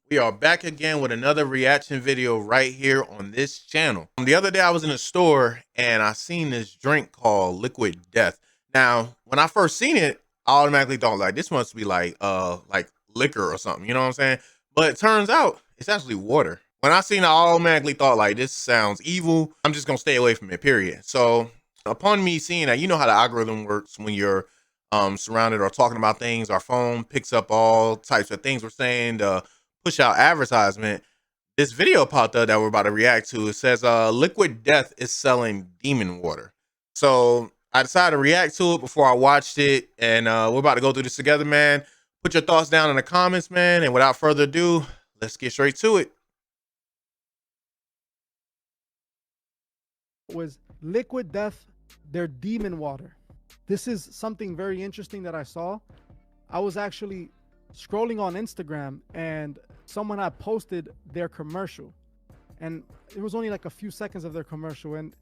We are back again with another reaction video right here on this channel. The other day I was in a store and I seen this drink called Liquid Death. Now, when I first seen it, I automatically thought like this must be like liquor or something, you know what I'm saying? But it turns out it's actually water. When I seen it, I automatically thought like this sounds evil. I'm just gonna stay away from it, period. So upon me seeing that, you know how the algorithm works when you're surrounded or talking about things, our phone picks up all types of things we're saying, push out advertisement. This video popped up that we're about to react to. It says Liquid Death is selling demon water. So I decided to react to it before I watched it, and we're about to go through this together, man. Put your thoughts down in the comments, man, and without further ado, let's get straight to it. Was Liquid Death their demon water? This is something very interesting that I saw. I was actually scrolling on Instagram and someone had posted their commercial, and it was only like a few seconds of their commercial, and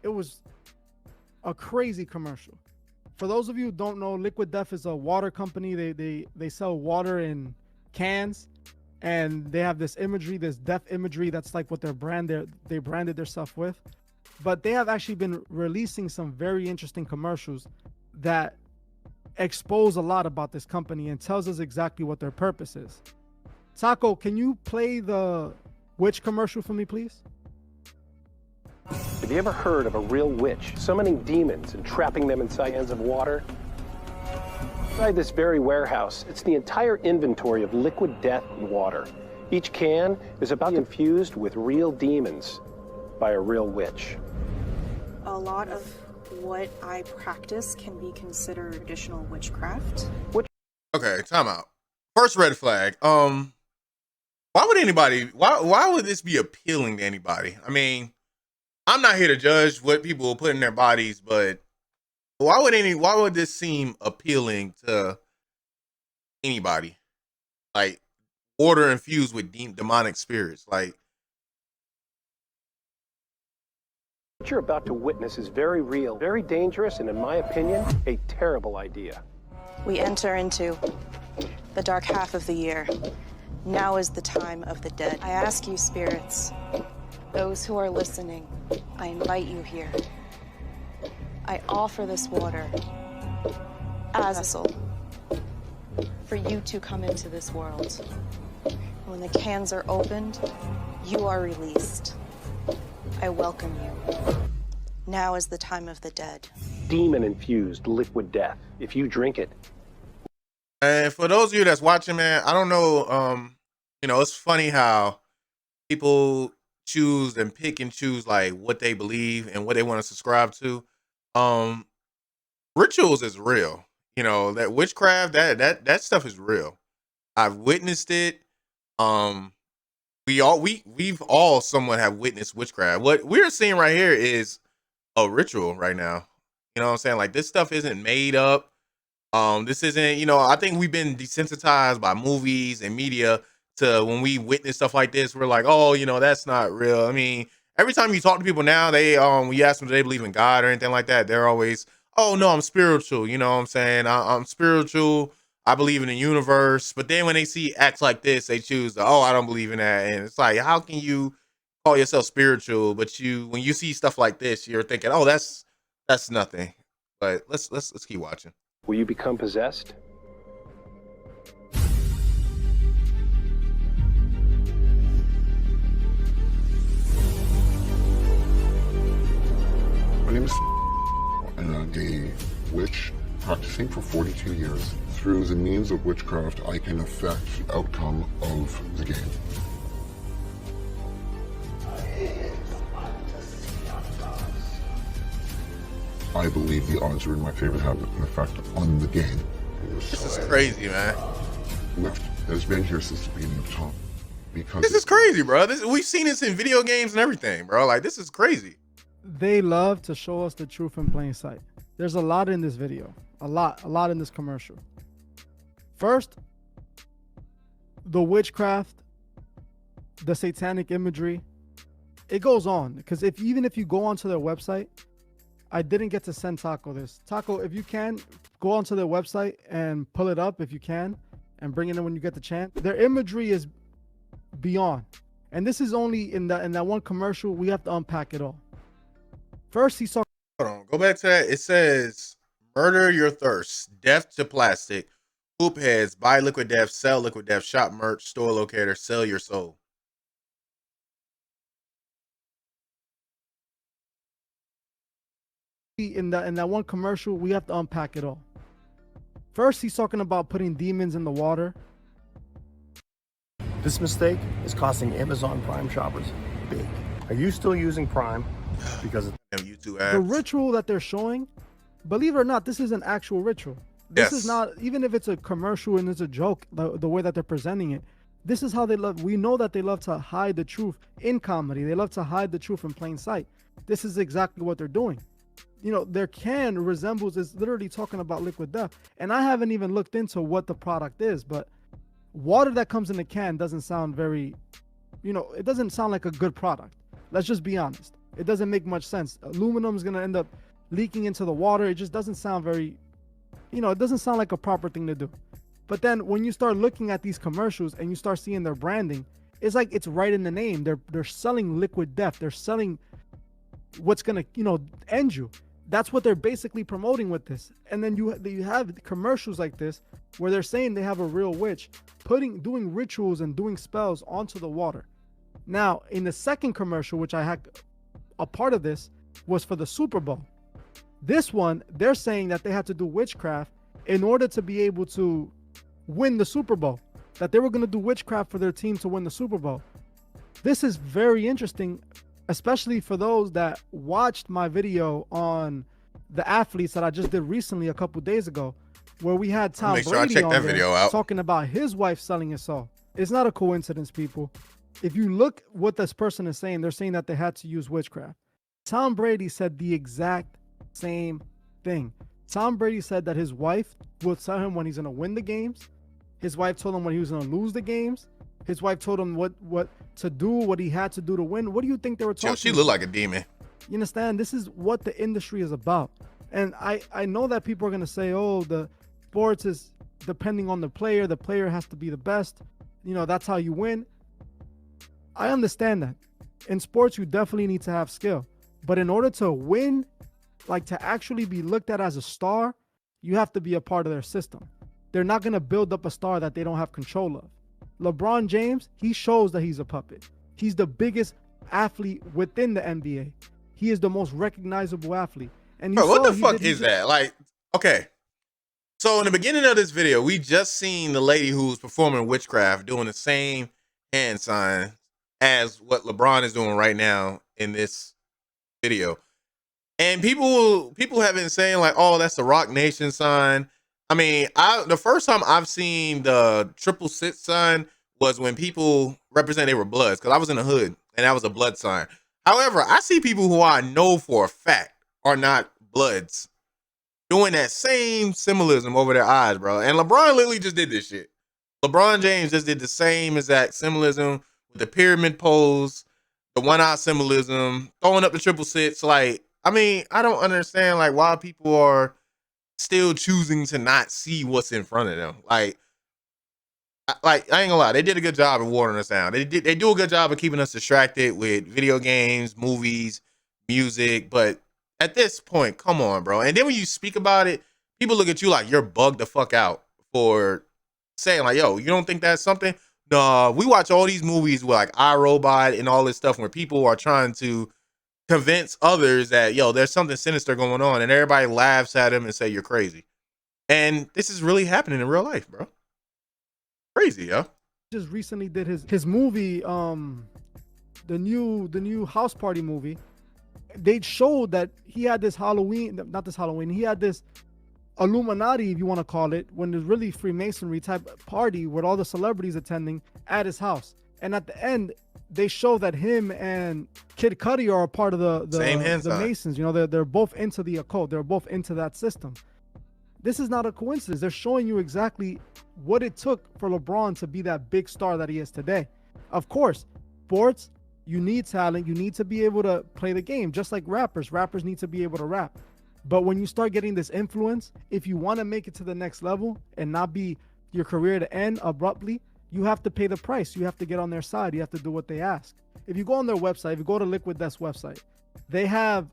it was a crazy commercial. For those of you who don't know, Liquid Death is a water company. They sell water in cans, and they have this imagery, this death imagery. That's like what their brand, they branded their stuff with. But they have actually been releasing some very interesting commercials that expose a lot about this company and tells us exactly what their purpose is. Taco, can you play the witch commercial for me, please? Have you ever heard of a real witch summoning demons and trapping them inside cans of water? Inside this very warehouse, it's the entire inventory of liquid death and water. Each can is about infused with real demons by a real witch. A lot of what I practice can be considered traditional witchcraft. Okay, time out. First red flag. Why would anybody? Why would this be appealing to anybody? I mean, I'm not here to judge what people put in their bodies, but why would this seem appealing to anybody? Like water infused with demonic spirits, like. What you're about to witness is very real, very dangerous, and in my opinion, a terrible idea. We enter into the dark half of the year. Now is the time of the dead. I ask you, spirits, those who are listening, I invite you here. I offer this water as a vessel for you to come into this world. When the cans are opened, you are released. I welcome you. Now is the time of the dead. Demon-infused liquid death. If you drink it. And for those of you that's watching, man, I don't know, you know, it's funny how people choose and pick and choose like what they believe and what they want to subscribe to. Rituals is real. You know, that witchcraft, that stuff is real. I've witnessed it. We've all somewhat have witnessed witchcraft. What we're seeing right here is a ritual right now. You know what I'm saying? Like this stuff isn't made up. This isn't, you know, I think we've been desensitized by movies and media to when we witness stuff like this, we're like, oh, you know, that's not real. I mean, every time you talk to people now, they when you ask them do they believe in God or anything like that, they're always, oh no, I'm spiritual, you know what I'm saying? I'm spiritual. I believe in the universe, but then when they see acts like this, they choose to, oh, I don't believe in that. And it's like, how can you call yourself spiritual, but when you see stuff like this, you're thinking, oh, that's nothing. But let's keep watching. Will you become possessed? My name is and I'm a witch practicing for 42 years. Through the means of witchcraft, I can affect the outcome of the game. I believe the odds are in my favor to have an effect on the game. This is crazy, man. Lift has been here since the beginning of time. Because this is crazy, bro. We've seen this in video games and everything, bro. Like, this is crazy. They love to show us the truth in plain sight. There's a lot in this video, a lot in this commercial. First, the witchcraft, the satanic imagery, it goes on. Because even if you go onto their website, I didn't get to send Taco this. Taco, if you can, go onto their website and pull it up if you can, and bring it in when you get the chance. Their imagery is beyond. And this is only in that one commercial. We have to unpack it all. First, he's talking. Hold on, go back to that. It says, "Murder your thirst, death to plastic, hoop heads, buy Liquid Death, sell Liquid Death, shop merch, store locator, sell your soul." In that one commercial, we have to unpack it all. First, he's talking about putting demons in the water. This mistake is costing Amazon Prime shoppers big. Are you still using Prime? Because Damn YouTube The ads. ritual that they're showing, believe it or not, this is an actual ritual. This Yes. is not, even if it's a commercial and it's a joke, the way that they're presenting it, this is how they love. We know that they love to hide the truth in comedy. They love to hide the truth in plain sight. This is exactly what they're doing. You know, their can resembles, is literally talking about Liquid Death. And I haven't even looked into what the product is, but water that comes in a can doesn't sound very, it doesn't sound like a good product. Let's just be honest. It doesn't make much sense. Aluminum is going to end up leaking into the water. It just doesn't sound very, it doesn't sound like a proper thing to do. But then when you start looking at these commercials and you start seeing their branding, it's like it's right in the name. They're selling Liquid Death. They're selling what's going to, end you. That's what they're basically promoting with this. And then you have commercials like this where they're saying they have a real witch doing rituals and doing spells onto the water. Now, in the second commercial, which I had a part of this, was for the Super Bowl. This one, they're saying that they had to do witchcraft in order to be able to win the Super Bowl, that they were going to do witchcraft for their team to win the Super Bowl. This is very interesting, especially for those that watched my video on the athletes that I just did recently a couple days ago, where we had Tom Make sure I Brady check on that there video out. talking about his wife selling his soul. It's not a coincidence, people. If you look what this person is saying, they're saying that they had to use witchcraft. Tom Brady said the exact same thing. Tom Brady said that his wife will tell him when he's going to win the games. His wife told him when he was going to lose the games. His wife told him what to do, what he had to do to win. What do you think they were talking Yo, she about? looked like a demon. You understand? This is what the industry is about. And I know that people are going to say, oh, the sports is depending on the player. The player has to be the best. That's how you win. I understand that. In sports, you definitely need to have skill. But in order to win, like to actually be looked at as a star, you have to be a part of their system. They're not going to build up a star that they don't have control of. LeBron James, he shows that he's a puppet. He's the biggest athlete within the NBA. He is the most recognizable athlete. And Bro, what the fuck is that? Like, okay. So in the beginning of this video, we just seen the lady who's performing witchcraft doing the same hand sign as what LeBron is doing right now in this video. And people have been saying like, oh, that's the Rock Nation sign. I mean, the first time I've seen the 666 sign was when people represent they were Bloods, because I was in the hood and that was a blood sign. However, I see people who I know for a fact are not Bloods doing that same symbolism over their eyes, bro. And LeBron literally just did this shit. LeBron James just did the same exact symbolism with the pyramid pose, the one-eye symbolism, throwing up the 666. Like, I mean, I don't understand like why people are still choosing to not see what's in front of them. Like I ain't gonna lie, they did a good job of watering us down. They do a good job of keeping us distracted with video games, movies, music. But at this point, come on, bro. And then when you speak about it, people look at you like you're bugged the fuck out for saying like, yo, you don't think that's something? No, we watch all these movies with like iRobot and all this stuff where people are trying to convince others that, yo, there's something sinister going on, and everybody laughs at him and say you're crazy. And this is really happening in real life, bro. Crazy, yo. Just recently did his movie, the new House Party movie. They showed that he had this he had this Illuminati, if you want to call it, when there's really Freemasonry type party with all the celebrities attending at his house. And at the end, they show that him and Kid Cudi are a part of the Masons. They're both into the occult. They're both into that system. This is not a coincidence. They're showing you exactly what it took for LeBron to be that big star that he is today. Of course, sports, you need talent. You need to be able to play the game, just like rappers. Rappers need to be able to rap. But when you start getting this influence, if you want to make it to the next level and not be your career to end abruptly, you have to pay the price. You have to get on their side. You have to do what they ask. If you go on their website, if you go to Liquid Death's website, they have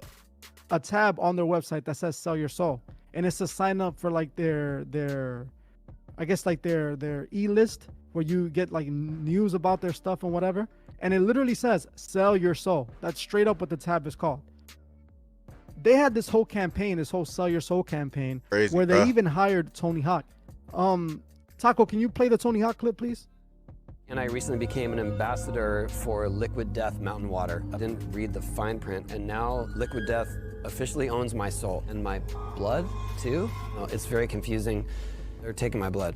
a tab on their website that says sell your soul. And it's to sign up for like their I guess like their e-list where you get like news about their stuff and whatever. And it literally says sell your soul. That's straight up what the tab is called. They had this whole campaign, this whole sell your soul campaign, Crazy, where they bruh. even hired Tony Hawk. Taco, can you play the Tony Hawk clip, please? And I recently became an ambassador for Liquid Death Mountain Water. I didn't read the fine print, and now Liquid Death officially owns my soul and my blood too. Oh, it's very confusing. They're taking my blood,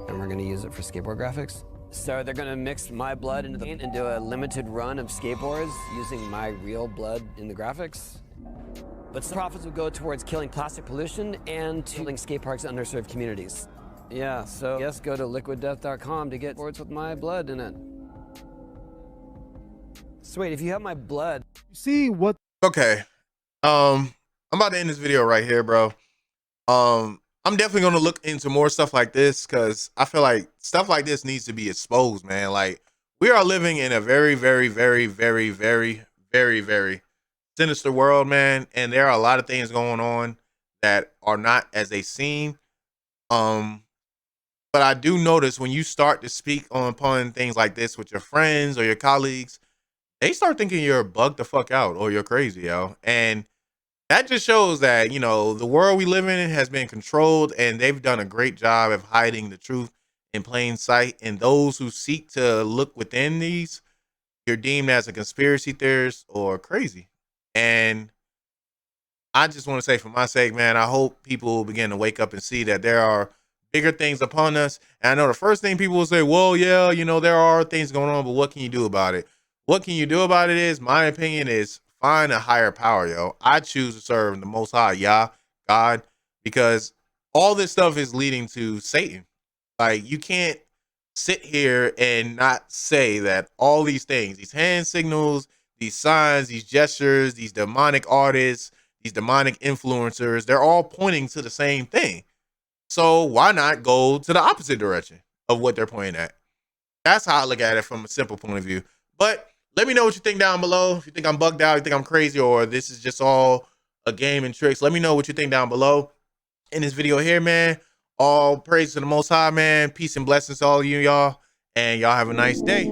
and we're going to use it for skateboard graphics. So they're going to mix my blood into the paint and do a limited run of skateboards using my real blood in the graphics. But some profits will go towards killing plastic pollution and to building skate parks in underserved communities. Yeah, so yes, go to liquiddeath.com to get boards with my blood in it. So wait, if you have my blood, You see what Okay. I'm about to end this video right here, bro. I'm definitely gonna look into more stuff like this because I feel like stuff like this needs to be exposed, man. Like, we are living in a very, very, very, very, very, very, very sinister world, man. And there are a lot of things going on that are not as they seem. But I do notice when you start to speak upon things like this with your friends or your colleagues, they start thinking you're bugged the fuck out or you're crazy, yo. And that just shows that, you know, the world we live in has been controlled, and they've done a great job of hiding the truth in plain sight. And those who seek to look within these, you're deemed as a conspiracy theorist or crazy. And I just want to say, for my sake, man, I hope people begin to wake up and see that there are bigger things upon us. And I know the first thing people will say, well, yeah, you know, there are things going on, but what can you do about it? What can you do about it is, my opinion is, find a higher power, yo. I choose to serve the Most High, Yah, God, because all this stuff is leading to Satan. Like, you can't sit here and not say that all these things, these hand signals, these signs, these gestures, these demonic artists, these demonic influencers, they're all pointing to the same thing. So why not go to the opposite direction of what they're pointing at? That's how I look at it from a simple point of view. But let me know what you think down below. If you think I'm bugged out, you think I'm crazy, or this is just all a game and tricks, let me know what you think down below in this video here, man. All praise to the Most High, man. Peace and blessings to all of you, y'all. And y'all have a nice day.